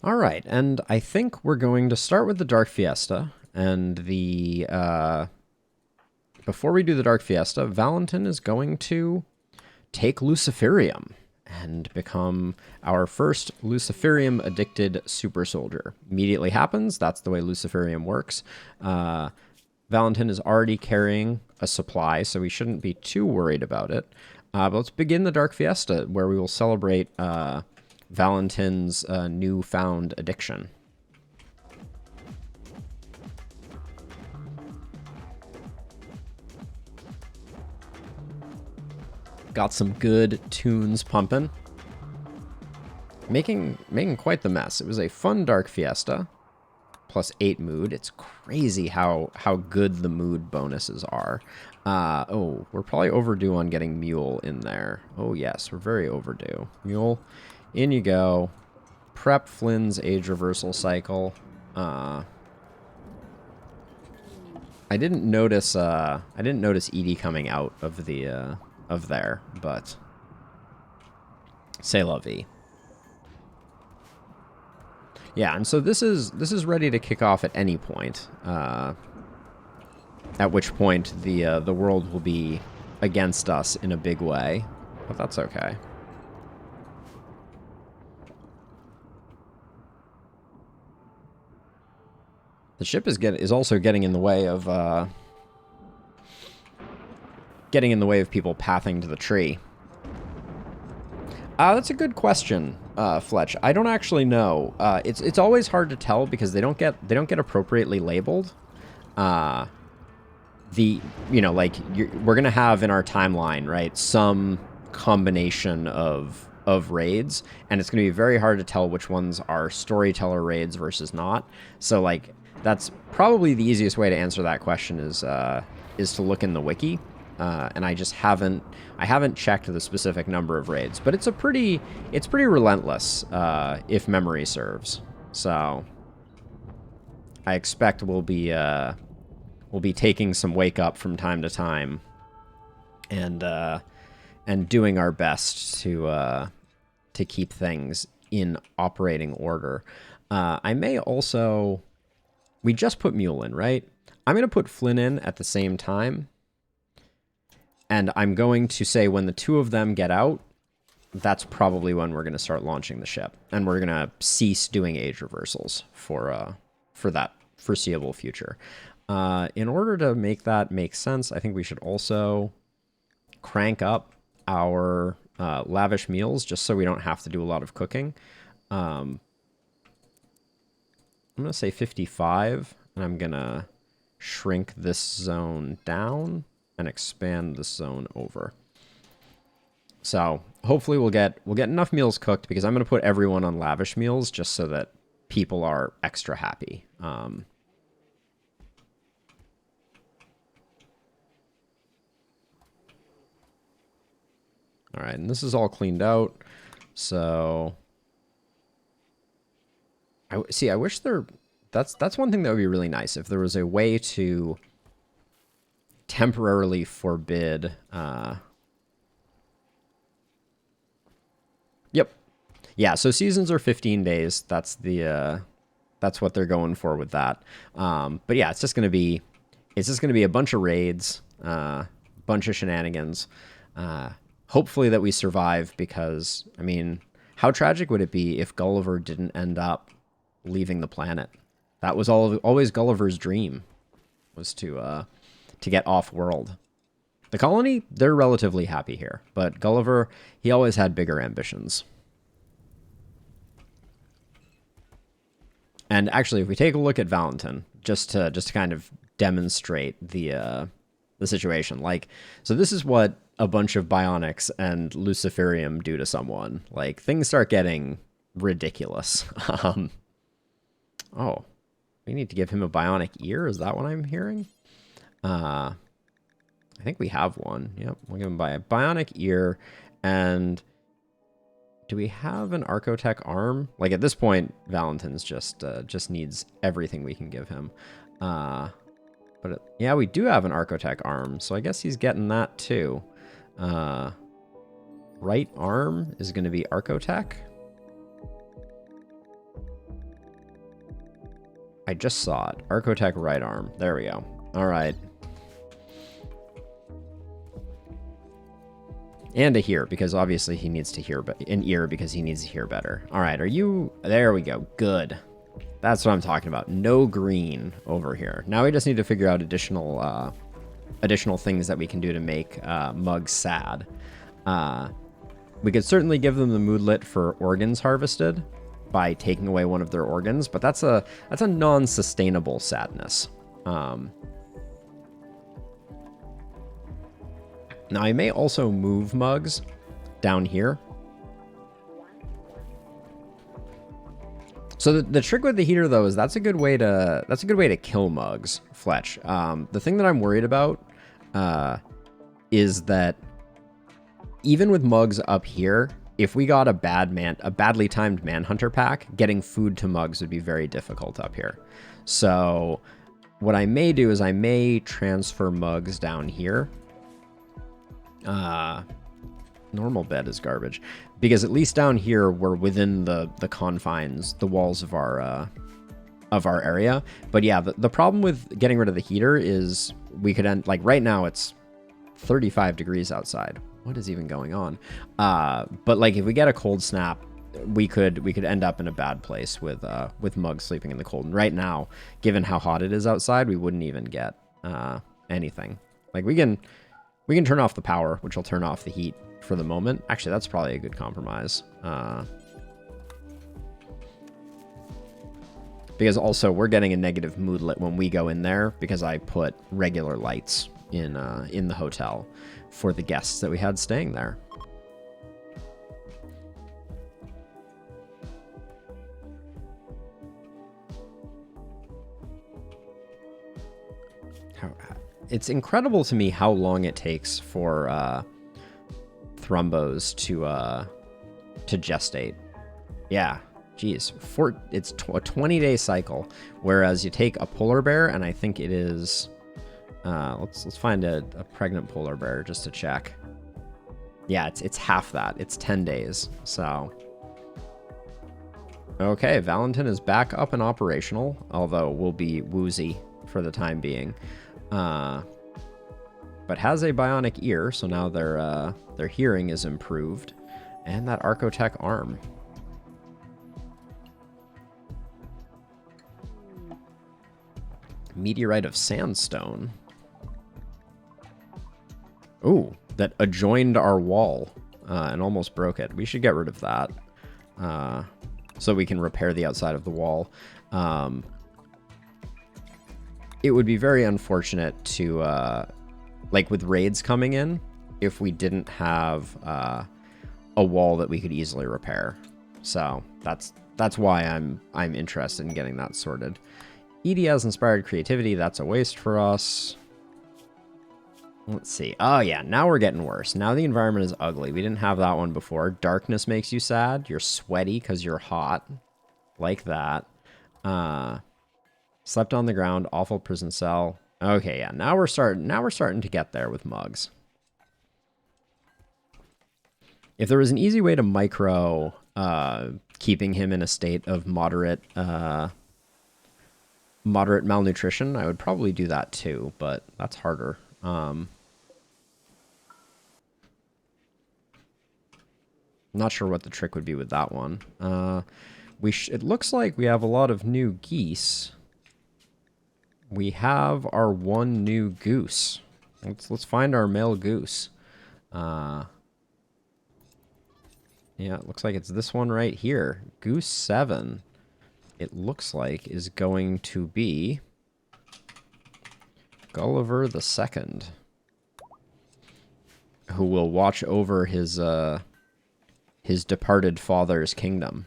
All right, and I think we're going to start with the Dark Fiesta, and before we do the Dark Fiesta, Valentin is going to take Luciferium and become our first Luciferium addicted super soldier. Immediately happens. That's the way Luciferium works. Valentin is already carrying a supply, so we shouldn't be too worried about it. But let's begin the Dark Fiesta, where we will celebrate Valentin's newfound addiction. Got some good tunes pumping. Making quite the mess. It was a fun Dark Fiesta. +8 mood. It's crazy how good the mood bonuses are. Oh, we're probably overdue on getting Mule in there. Oh yes, we're very overdue. Mule, in you go. Prep Flynn's age reversal cycle. I didn't notice Edie coming out of the of there, but c'est la vie. Yeah, and so this is ready to kick off at any point. At which point the world will be against us in a big way, but that's okay. The ship is also getting in the way of people pathing to the tree. That's a good question, Fletch. I don't actually know. It's always hard to tell because they don't get appropriately labeled. We're gonna have in our timeline, right, some combination of raids, and it's gonna be very hard to tell which ones are storyteller raids versus not. So like that's probably the easiest way to answer that question is to look in the wiki. And I haven't checked the specific number of raids, but it's pretty relentless, if memory serves. So I expect we'll be taking some wake up from time to time, and doing our best to keep things in operating order. I may also, we just put Mule in, right? I'm gonna put Flynn in at the same time. And I'm going to say when the two of them get out, that's probably when we're going to start launching the ship. And we're going to cease doing age reversals for that foreseeable future. In order to make that make sense, I think we should also crank up our lavish meals just so we don't have to do a lot of cooking. I'm going to say 55, and I'm going to shrink this zone down and expand the zone over. So hopefully we'll get enough meals cooked, because I'm going to put everyone on lavish meals just so that people are extra happy. All right, and this is all cleaned out. So I wish that's one thing that would be really nice, if there was a way to temporarily forbid yep, yeah, so seasons are 15 days. That's what they're going for with that. But yeah, it's just gonna be a bunch of raids, bunch of shenanigans. Hopefully that we survive, because I mean, how tragic would it be if Gulliver didn't end up leaving the planet? That was always Gulliver's dream, was to get off-world. The colony, they're relatively happy here, but Gulliver, he always had bigger ambitions. And actually, if we take a look at Valentin, just to kind of demonstrate the situation, like, so this is what a bunch of bionics and Luciferium do to someone. Like, things start getting ridiculous. Oh, we need to give him a bionic ear? Is that what I'm hearing? I think we have one. Yep, we'll give him a bionic ear. And do we have an Archotech arm? Like, at this point, Valentin's just needs everything we can give him. Yeah, we do have an Archotech arm, so I guess he's getting that too. Right arm is going to be Archotech. I just saw it. Archotech right arm. There we go. All right. And a hear, because obviously he needs to hear, an ear because he needs to hear better. All right, are you... There we go. Good. That's what I'm talking about. No green over here. Now we just need to figure out additional things that we can do to make mugs sad. We could certainly give them the moodlet for organs harvested by taking away one of their organs, but that's a non-sustainable sadness. Now, I may also move mugs down here. So the trick with the heater, though, is that's a good way to kill mugs, Fletch. The thing that I'm worried about is that even with mugs up here, if we got a badly timed manhunter pack, getting food to mugs would be very difficult up here. So what I may do is I may transfer mugs down here. Normal bed is garbage, because at least down here we're within the confines, the walls of our area. But yeah, the problem with getting rid of the heater is we could end, like right now it's 35 degrees outside. What is even going on? But like if we get a cold snap, we could end up in a bad place with mugs sleeping in the cold. And right now, given how hot it is outside, we wouldn't even get anything. Like we can turn off the power, which will turn off the heat for the moment. Actually, that's probably a good compromise. Because also we're getting a negative moodlet when we go in there because I put regular lights in the hotel for the guests that we had staying there. It's incredible to me how long it takes for thrumbos to gestate. Yeah, geez, it's a 20-day cycle, whereas you take a polar bear, and I think it is. Let's find a pregnant polar bear just to check. Yeah, it's half that. It's 10 days. So okay, Valentin is back up and operational, although we'll be woozy for the time being. But has a bionic ear, so now their hearing is improved, and that Archotech arm. Meteorite of sandstone. Ooh, that adjoined our wall and almost broke it. We should get rid of that so we can repair the outside of the wall. It would be very unfortunate to, like with raids coming in, if we didn't have a wall that we could easily repair. So that's why I'm interested in getting that sorted. ED has inspired creativity. That's a waste for us. Let's see. Oh yeah, now we're getting worse. Now the environment is ugly. We didn't have that one before. Darkness makes you sad. You're sweaty because you're hot. Like that. Slept on the ground. Awful prison cell. Okay, yeah. Now we're starting to get there with mugs. If there was an easy way to micro keeping him in a state of moderate malnutrition, I would probably do that too, but that's harder. Not sure what the trick would be with that one. It looks like we have a lot of new geese. We have our one new goose. Let's find our male goose. Yeah, it looks like it's this one right here. Goose 7. It looks like is going to be Gulliver the Second, who will watch over his departed father's kingdom.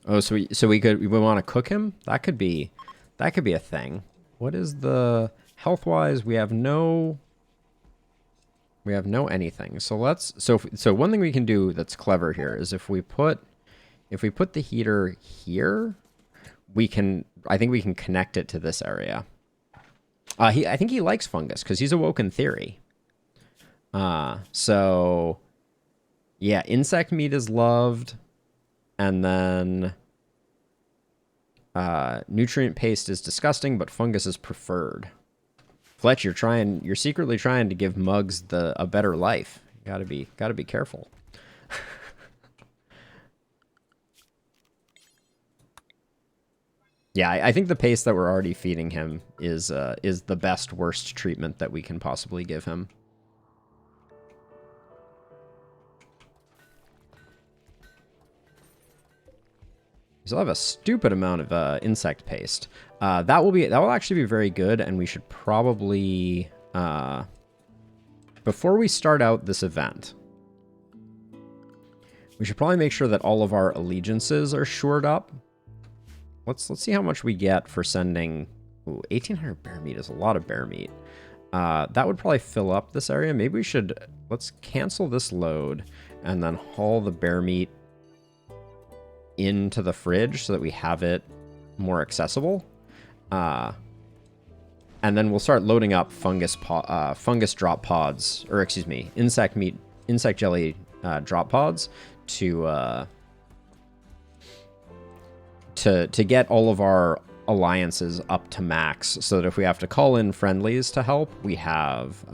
Oh, so we want to cook him? That could be a thing. What is the health-wise? We have no anything. So one thing we can do that's clever here is if we put the heater here, I think we can connect it to this area. I think he likes fungus because he's awoken theory. So Yeah, insect meat is loved, and then nutrient paste is disgusting, but fungus is preferred. Fletch, you're secretly trying to give mugs a better life. Gotta be careful. Yeah, I think the paste that we're already feeding him is the best worst treatment that we can possibly give him. We still have a stupid amount of insect paste. That will actually be very good, and we should probably before we start out this event, we should probably make sure that all of our allegiances are shored up. Let's see how much we get for sending. Ooh, 1,800 bear meat is a lot of bear meat. That would probably fill up this area. Maybe we should let's cancel this load and then haul the bear meat into the fridge so that we have it more accessible. And then we'll start loading up fungus drop pods, or excuse me, insect jelly drop pods to get all of our alliances up to max, so that if we have to call in friendlies to help, we have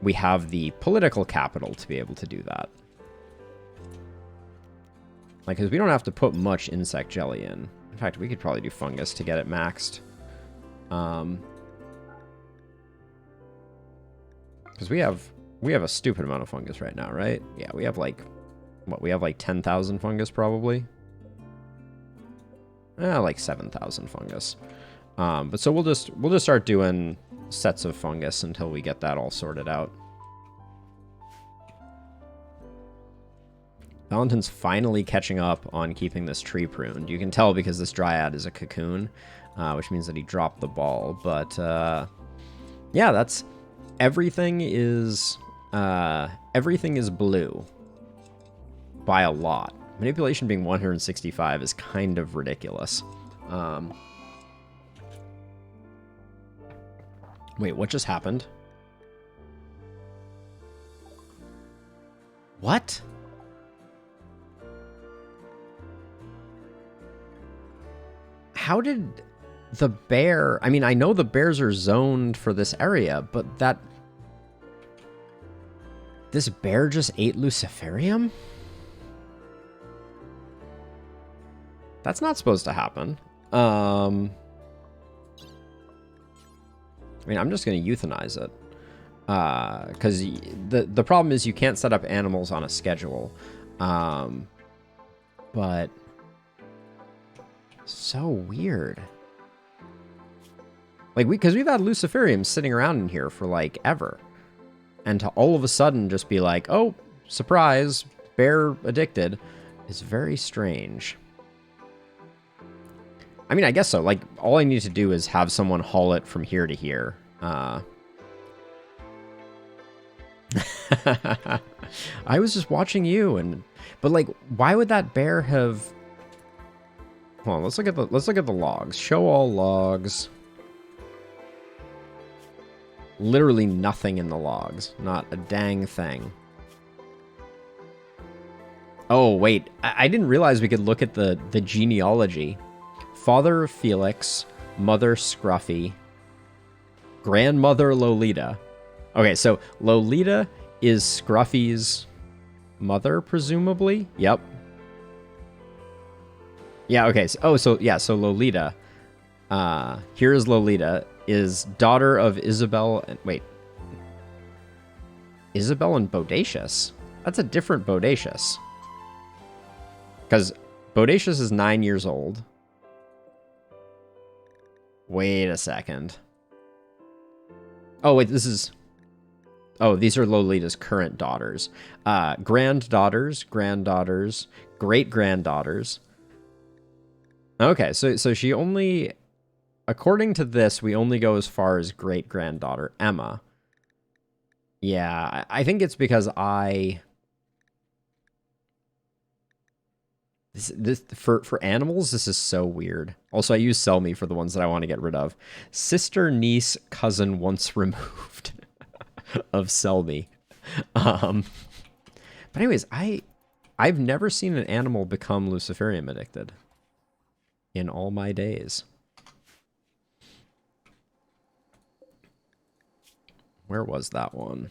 the political capital to be able to do that. Like, because we don't have to put much insect jelly in. In fact, we could probably do fungus to get it maxed. Because we have a stupid amount of fungus right now, right? Yeah, we have like, what, we have like 10,000 fungus probably? Like 7,000 fungus. But so we'll just start doing sets of fungus until we get that all sorted out. Valentin's finally catching up on keeping this tree pruned. You can tell because this dryad is a cocoon, which means that he dropped the ball. But yeah, that's everything is blue by a lot. Manipulation being 165 is kind of ridiculous. Wait, what just happened? What? How did the bear... I mean, I know the bears are zoned for this area, but this bear just ate Luciferium? That's not supposed to happen. I mean, I'm just going to euthanize it. Because the problem is you can't set up animals on a schedule. But... so weird. Like, because we've had Luciferium sitting around in here for, like, ever. And to all of a sudden just be like, oh, surprise, bear addicted, is very strange. I mean, I guess so. Like, all I need to do is have someone haul it from here to here. I was just watching you, but, like, why would that bear have... Hold on, let's look at the logs. Show all logs. Literally nothing in the logs. Not a dang thing. Oh, wait. I didn't realize we could look at the genealogy. Father Felix, mother Scruffy, grandmother Lolita. Okay, so Lolita is Scruffy's mother, presumably? Yep. Yeah, okay. So Lolita, here is Lolita, is daughter of Isabel and... Wait. Isabel and Bodacious? That's a different Bodacious. Because Bodacious is 9 years old. Wait a second. Oh, wait, this is... Oh, these are Lolita's current daughters. Granddaughters, great-granddaughters. Okay, so she only... According to this, we only go as far as great-granddaughter Emma. Yeah, I think it's because for animals, this is so weird. Also, I use sell me for the ones that I want to get rid of. Sister, niece, cousin once removed of sell me. But anyways, I've never seen an animal become Luciferium addicted in all my days. Where was that one?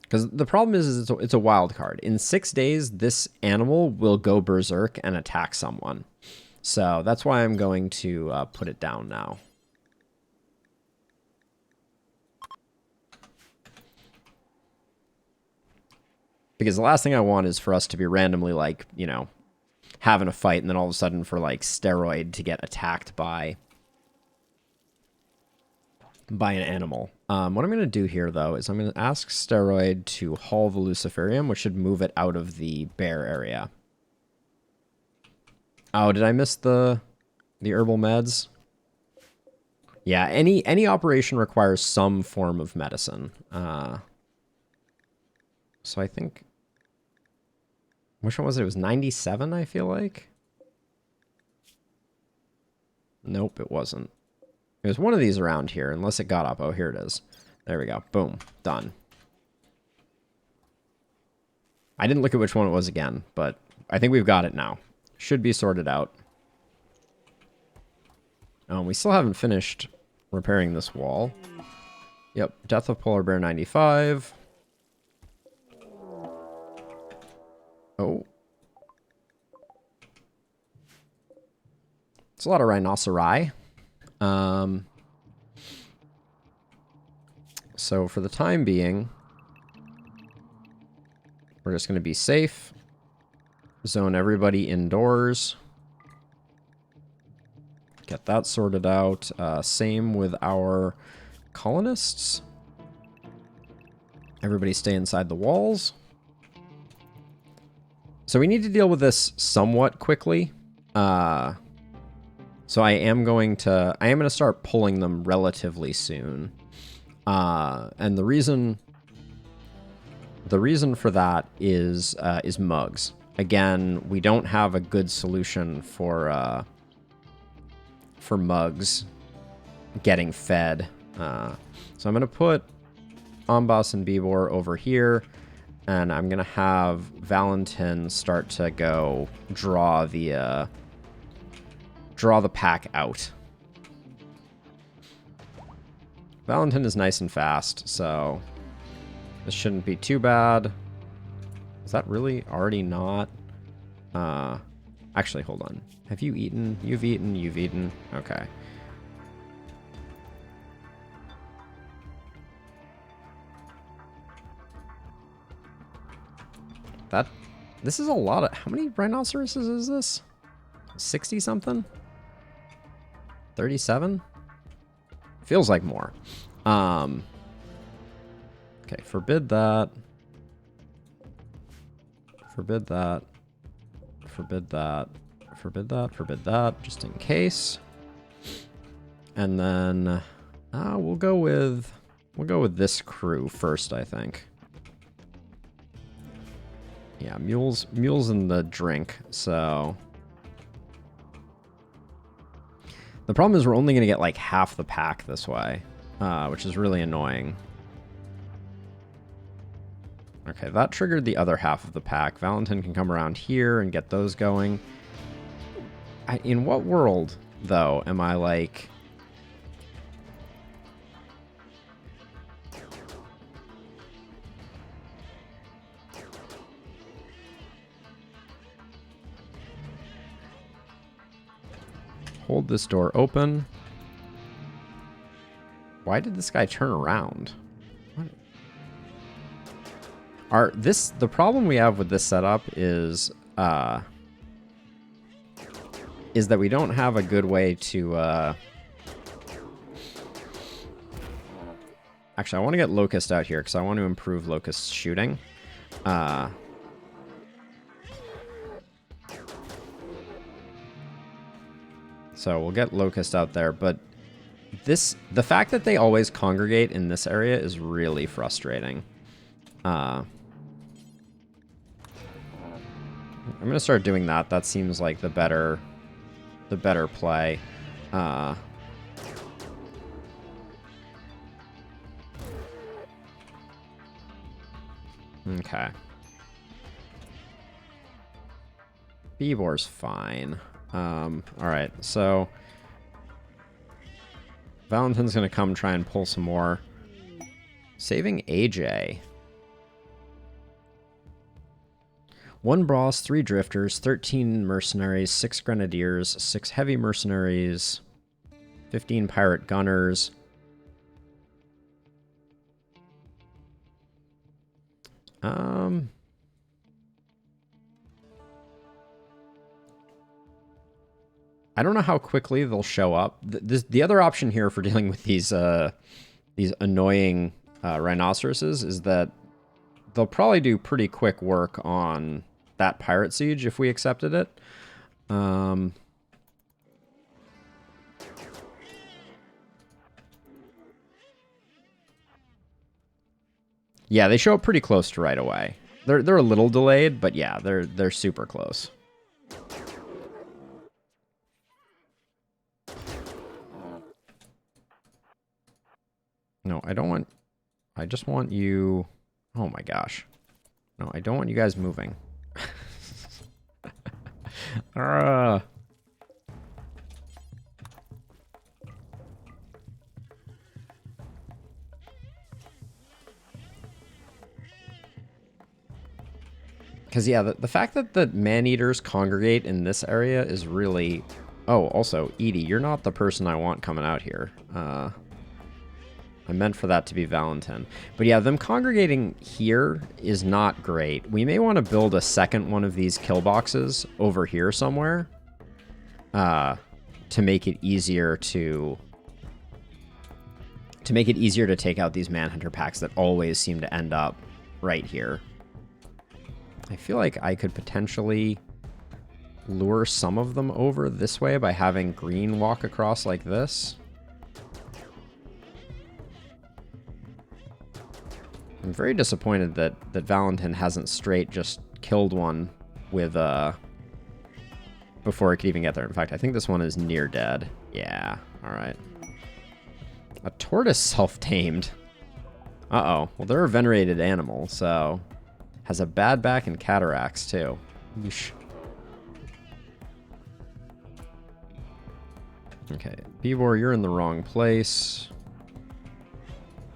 Because the problem is it's a wild card. In 6 days, this animal will go berserk and attack someone. So that's why I'm going to put it down now. Because the last thing I want is for us to be randomly, like, you know, having a fight and then all of a sudden for, like, Steroid to get attacked by an animal. What I'm going to do here, though, is I'm going to ask Steroid to haul the Luciferium, which should move it out of the bear area. Oh, did I miss the herbal meds? Yeah, any operation requires some form of medicine. So I think... Which one was it? It was 97, I feel like? Nope, it wasn't. It was one of these around here, unless it got up. Oh, here it is. There we go. Boom. Done. I didn't look at which one it was again, but I think we've got it now. Should be sorted out. We still haven't finished repairing this wall. Yep. Death of Polar Bear 95. Oh. It's a lot of rhinoceri. So for the time being, we're just going to be safe. Zone everybody indoors. Get that sorted out. Same with our colonists. Everybody stay inside the walls. So we need to deal with this somewhat quickly. So I am going to start pulling them relatively soon. And the reason for that is mugs. Again, we don't have a good solution for mugs getting fed. So I'm going to put Ombos and Bibor over here, and I'm going to have Valentin start to go draw the pack out. Valentin is nice and fast, so this shouldn't be too bad. Is that really already not? Actually, hold on. Have you eaten? You've eaten, you've eaten. Okay. This is a lot of... How many rhinoceroses is this? 60 something? 37? Feels like more. Okay, forbid that. Forbid that. Forbid that. Forbid that. Forbid that, just in case. And then we'll go with this crew first, I think. Yeah, mules in the drink, so... The problem is we're only going to get like half the pack this way, which is really annoying. Okay, that triggered the other half of the pack. Valentin can come around here and get those going. In what world, though, am I like... Hold this door open. Why did this guy turn around? What? The problem we have with this setup is that we don't have a good way to actually, I want to get Locust out here because I want to improve Locust's shooting. So we'll get Locust out there, but the fact that they always congregate in this area is really frustrating. I'm gonna start doing that. That seems like the better play. Okay. Beebor's fine. Alright, so Valentin's gonna come try and pull some more. Saving AJ. 1 Bros, 3 Drifters, 13 Mercenaries, 6 Grenadiers, 6 Heavy Mercenaries, 15 Pirate Gunners. I don't know how quickly they'll show up. The other option here for dealing with these annoying rhinoceroses is that they'll probably do pretty quick work on that pirate siege if we accepted it. Yeah, they show up pretty close to right away. They're a little delayed, but yeah, they're super close. No, I don't want... I just want you... Oh my gosh. No, I don't want you guys moving. Because, yeah, the fact that the man-eaters congregate in this area is really... Oh, also, Edie, you're not the person I want coming out here. I meant for that to be Valentin. But yeah, them congregating here is not great. We may want to build a second one of these kill boxes over here somewhere. To make it easier to take out these Manhunter packs that always seem to end up right here. I feel like I could potentially lure some of them over this way by having green walk across like this. I'm very disappointed that Valentin hasn't straight just killed one with before it could even get there. In fact, I think this one is near dead. Yeah, alright. A tortoise self-tamed. Uh-oh. Well, they're a venerated animal, so... Has a bad back and cataracts, too. Yeesh. Okay, Beevor, you're in the wrong place.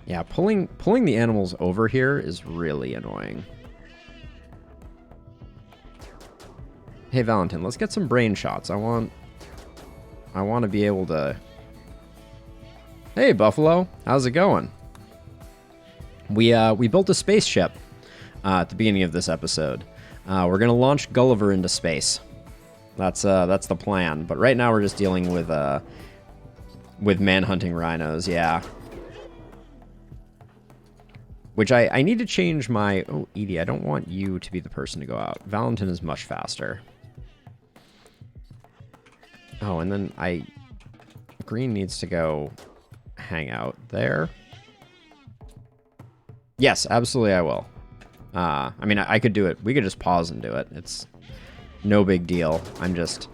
Yeah, pulling the animals over here is really annoying. Hey, Valentin, let's get some brain shots. I want to be able to... Hey, Buffalo. How's it going? We built a spaceship at the beginning of this episode. We're going to launch Gulliver into space. That's the plan. But right now we're just dealing with man-hunting rhinos, yeah. Which I need to change my... Oh, Edie, I don't want you to be the person to go out. Valentin is much faster. Oh, and then Green needs to go hang out there. Yes, absolutely I will. I mean, I could do it. We could just pause and do it. It's no big deal. I'm just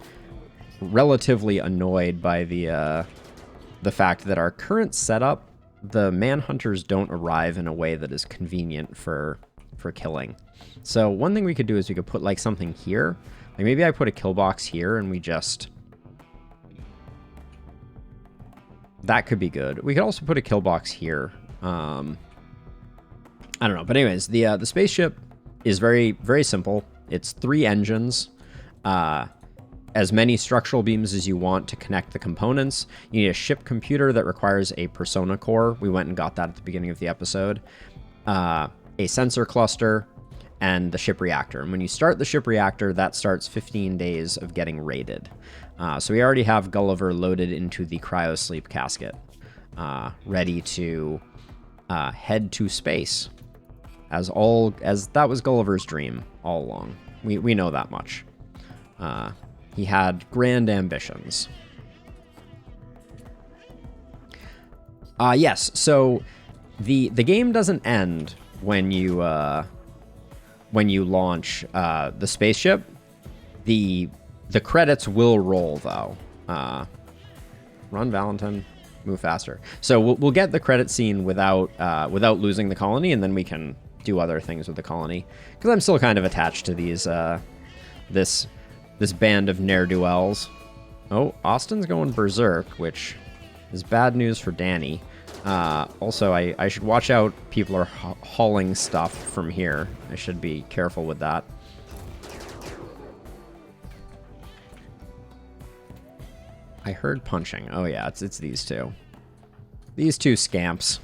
relatively annoyed by the fact that our current setup, the manhunters don't arrive in a way that is convenient for killing. So one thing we could do is we could put like something here. Like maybe I put a kill box here and we just... That could be good. We could also put a kill box here. I don't know. But anyways, the spaceship is very, very simple. It's 3 engines. As many structural beams as you want to connect the components. You need a ship computer that requires a persona core. We went and got that at the beginning of the episode. A sensor cluster, and the ship reactor. And when you start the ship reactor, that starts 15 days of getting raided. So we already have Gulliver loaded into the cryosleep casket, ready to head to space. As that was Gulliver's dream all along. We know that much. He had grand ambitions. Yes, so the game doesn't end when you launch the spaceship. The credits will roll though. Run, Valentin, move faster. So we'll get the credit scene without losing the colony, and then we can do other things with the colony. Because I'm still kind of attached to these this this band of ne'er-do-wells. Oh, Austin's going berserk, which is bad news for Danny. Also, I should watch out. People are hauling stuff from here. I should be careful with that. I heard punching. Oh yeah, it's these two. These two scamps.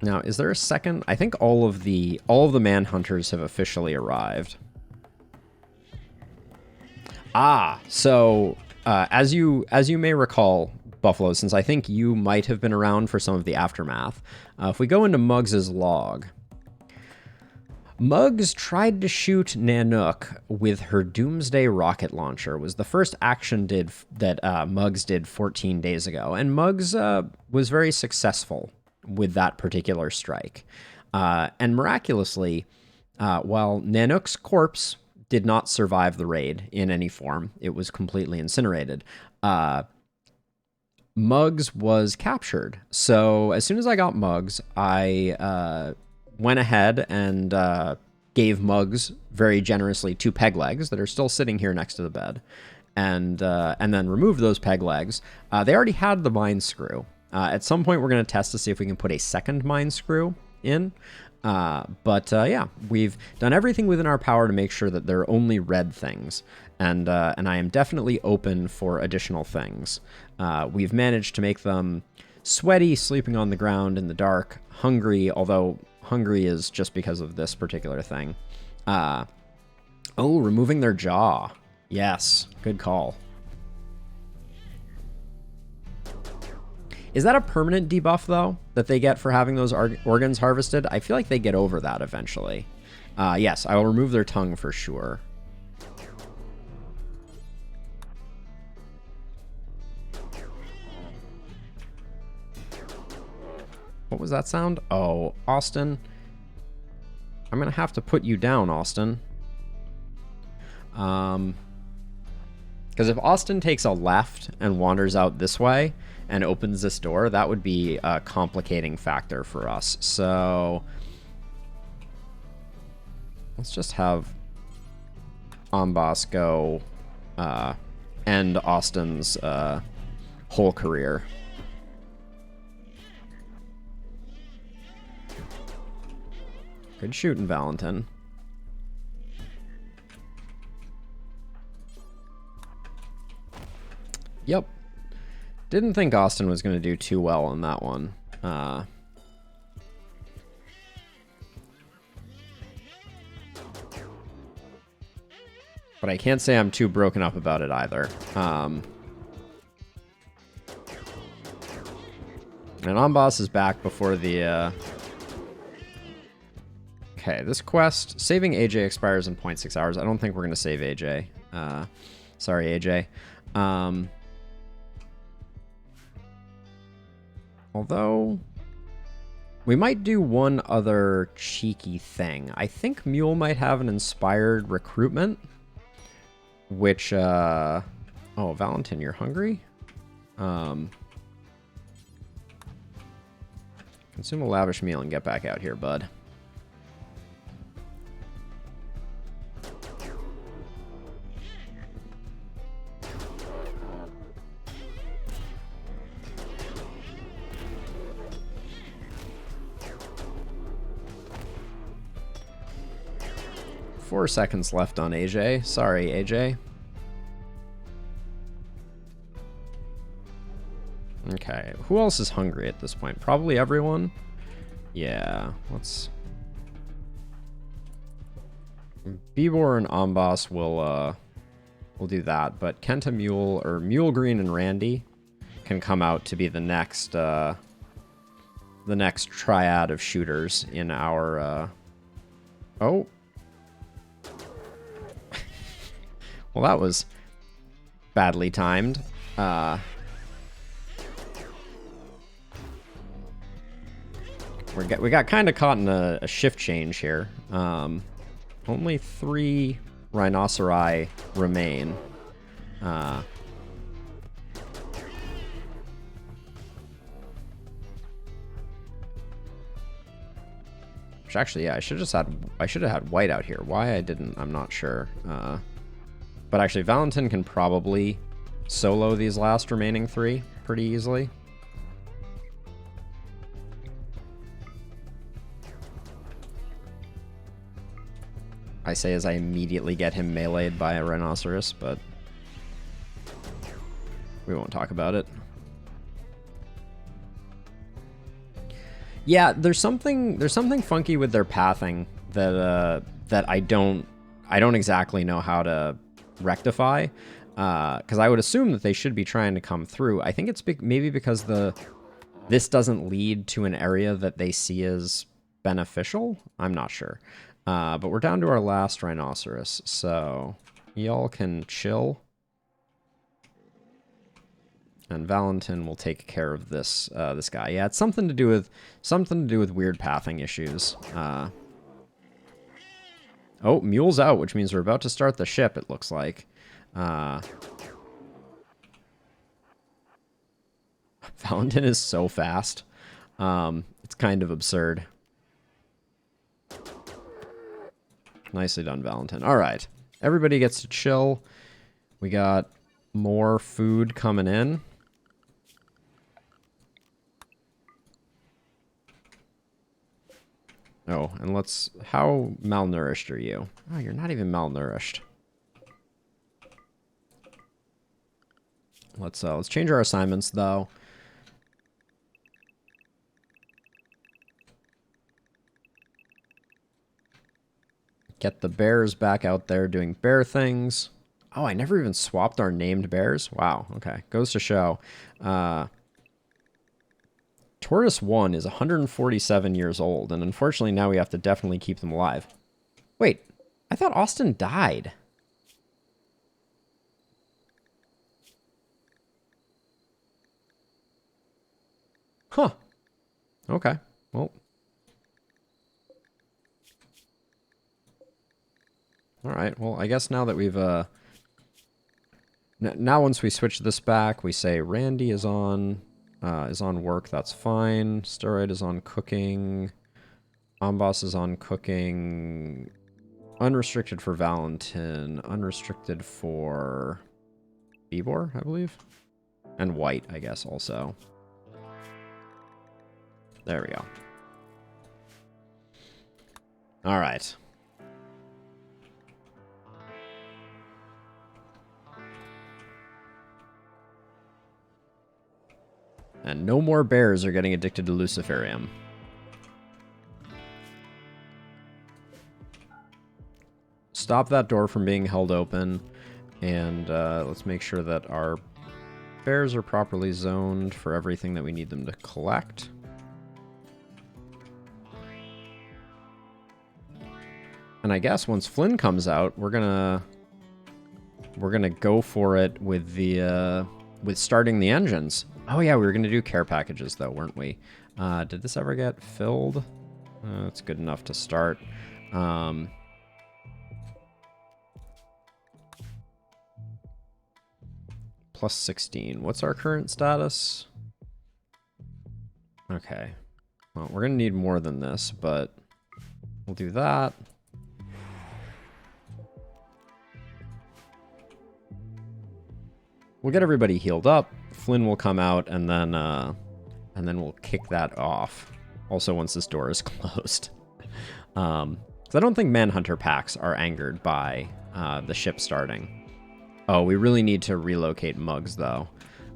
Now, is there a second? I think all of the manhunters have officially arrived. Ah, so as you may recall, Buffalo, since I think you might have been around for some of the aftermath, if we go into Muggs's log, Muggs tried to shoot Nanook with her Doomsday rocket launcher. Was the first action that Muggs did 14 days ago, and Muggs was very successful with that particular strike. And miraculously, while Nanook's corpse did not survive the raid in any form, it was completely incinerated, Muggs was captured. So as soon as I got Muggs, I went ahead and gave Muggs very generously 2 peg legs that are still sitting here next to the bed, and then removed those peg legs. They already had the mine screw. At some point, we're going to test to see if we can put a second mine screw in. But yeah, we've done everything within our power to make sure that they're only red things. And I am definitely open for additional things. We've managed to make them sweaty, sleeping on the ground in the dark, hungry, although hungry is just because of this particular thing. Oh, removing their jaw. Yes, good call. Is that a permanent debuff, though, that they get for having those organs harvested? I feel like they get over that eventually. Yes, I will remove their tongue for sure. What was that sound? Oh, Austin. I'm going to have to put you down, Austin. Because if Austin takes a left and wanders out this way and opens this door, that would be a complicating factor for us. So let's just have Amboss go end Austin's whole career. Good shooting, Valentin. Yep. Didn't think Austin was going to do too well on that one. But I can't say I'm too broken up about it either. And Amboss is back before the... Okay, this quest, saving AJ expires in 0.6 hours. I don't think we're going to save AJ. Sorry, AJ. Although, we might do one other cheeky thing. I think Mule might have an inspired recruitment, which, oh, Valentin, you're hungry? Consume a lavish meal and get back out here, bud. Four seconds left on AJ. Sorry, AJ. Okay, who else is hungry at this point? Probably everyone. Yeah, let's... Bibor and Amboss will do that, but Kenta Mule, or Mule Green and Randy can come out to be the next triad of shooters in our oh. Well, that was badly timed. We got kind of caught in a shift change here. Only 3 rhinoceri remain. Which actually, yeah, I should have had white out here. Why I didn't, I'm not sure. But actually, Valentin can probably solo these last remaining 3 pretty easily. I say as I immediately get him meleeed by a rhinoceros, but we won't talk about it. Yeah, there's something funky with their pathing that that I don't exactly know how to rectify. Because I would assume that they should be trying to come through. I think it's maybe because this doesn't lead to an area that they see as beneficial. I'm not sure. But we're down to our last rhinoceros, so y'all can chill. And Valentin will take care of this this guy. Yeah, it's something to do with weird pathing issues. Oh, mule's out, which means we're about to start the ship. It looks like. Valentin is so fast. It's kind of absurd. Nicely done, Valentin. All right, everybody gets to chill. We got more food coming in. Oh, and how malnourished are you? Oh, you're not even malnourished. Let's change our assignments, though. Get the bears back out there doing bear things. Oh, I never even swapped our named bears. Wow, okay. Goes to show. Tortoise 1 is 147 years old, and unfortunately now we have to definitely keep them alive. Wait, I thought Austin died. Huh. Okay, well. Alright, well, I guess now that we've, now once we switch this back, we say Randy is on work, that's fine. Steroid is on cooking. Amboss is on cooking. Unrestricted for Valentin. Unrestricted for Bibor, I believe. And White, I guess, also. There we go. All right. And no more bears are getting addicted to Luciferium. Stop that door from being held open. And let's make sure that our bears are properly zoned for everything that we need them to collect. And I guess once Flynn comes out, we're gonna go for it with the with starting the engines. Oh yeah, we were gonna do care packages though, weren't we? Did this ever get filled? It's good enough to start. Plus 16. What's our current status? Okay. Well, we're gonna need more than this, but we'll do that. We'll get everybody healed up. Flynn will come out, and then we'll kick that off. Also, once this door is closed, because I don't think Manhunter packs are angered by the ship starting. Oh, we really need to relocate Mugs though,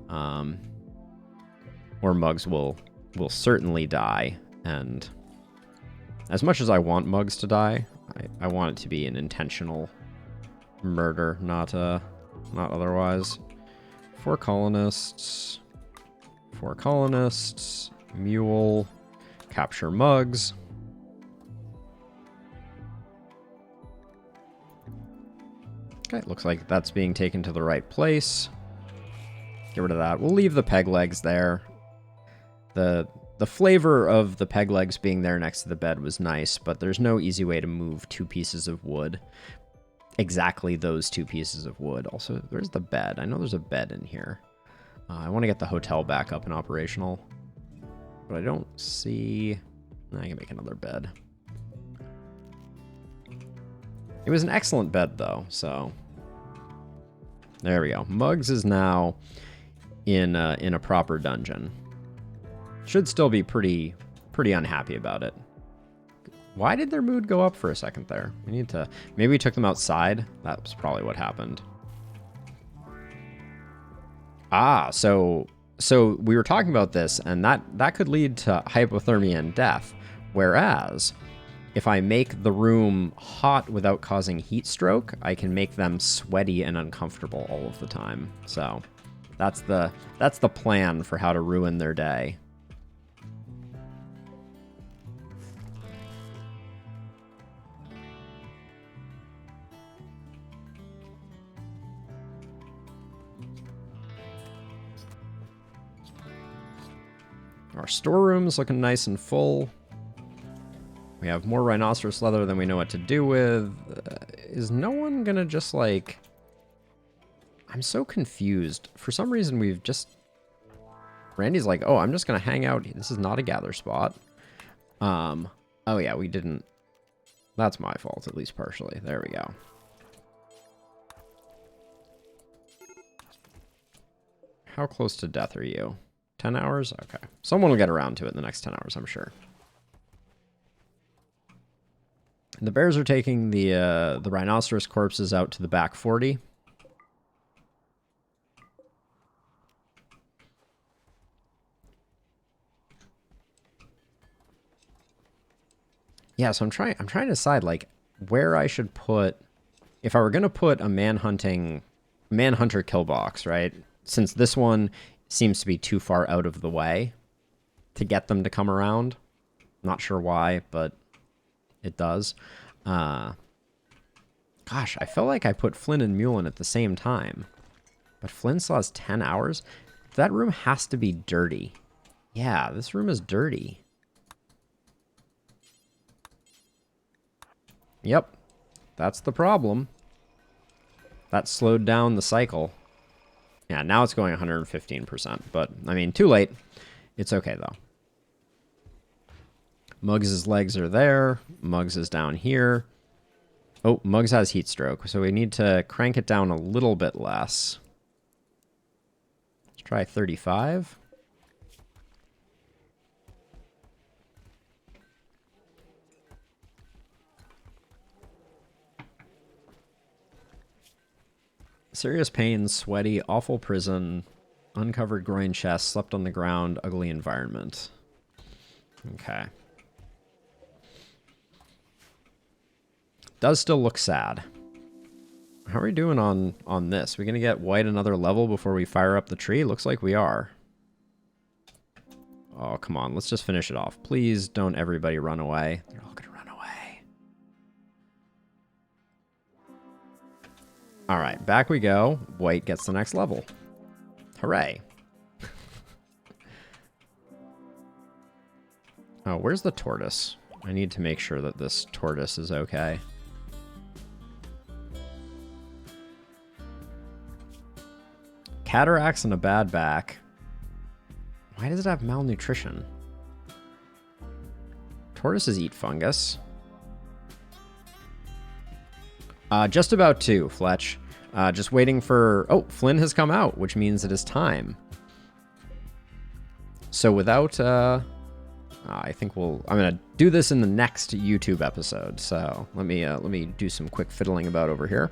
or Mugs will certainly die. And as much as I want Mugs to die, I want it to be an intentional murder, not otherwise. 4 colonists. 4 colonists. Mule. Capture Mugs. Okay, looks like that's being taken to the right place. Get rid of that. We'll leave the peg legs there. The flavor of the peg legs being there next to the bed was nice, but there's no easy way to move 2 pieces of wood. Exactly those 2 pieces of wood. Also, there's the bed. I know there's a bed in here. I want to get the hotel back up and operational. But I don't see... I can make another bed. It was an excellent bed, though, so... There we go. Muggs is now in a proper dungeon. Should still be pretty unhappy about it. Why did their mood go up for a second there? We need to... Maybe we took them outside? That was probably what happened. Ah, so we were talking about this, and that could lead to hypothermia and death. Whereas, if I make the room hot without causing heat stroke, I can make them sweaty and uncomfortable all of the time. So, that's the plan for how to ruin their day. Our storeroom's looking nice and full. We have more rhinoceros leather than we know what to do with. Is no one gonna just, like... I'm so confused. For some reason, we've just... Randy's like, oh, I'm just gonna hang out. This is not a gather spot. Oh, yeah, we didn't... That's my fault, at least partially. There we go. How close to death are you? 10 hours? Okay. Someone will get around to it in the next 10 hours, I'm sure. The bears are taking the rhinoceros corpses out to the back 40. Yeah, so I'm trying to decide like where I should put, if I were gonna put a manhunter kill box, right? Since this one seems to be too far out of the way to get them to come around. Not sure why, but it does. Gosh, I felt like I put Flynn and Mulin at the same time. But Flynn still has 10 hours? That room has to be dirty. Yeah, this room is dirty. Yep, that's the problem. That slowed down the cycle. Yeah, now it's going 115%, but, I mean, too late. It's okay, though. Muggs' legs are there. Muggs is down here. Oh, Muggs has heat stroke, so we need to crank it down a little bit less. Let's try 35. Serious pain, sweaty, awful prison, uncovered groin chest, slept on the ground, ugly environment. Okay. Does still look sad. How are we doing on this? We gonna get white another level before we fire up the tree? Looks like we are. Oh, come on. Let's just finish it off. Please don't everybody run away. They're all gonna run away. All right, back we go. White gets the next level. Hooray. Oh, where's the tortoise? I need to make sure that this tortoise is okay. Cataracts and a bad back. Why does it have malnutrition? Tortoises eat fungus. Just about to, Fletch. Just waiting for... Oh, Flynn has come out, which means it is time. So without... I think I'm gonna do this in the next YouTube episode. So let me do some quick fiddling about over here.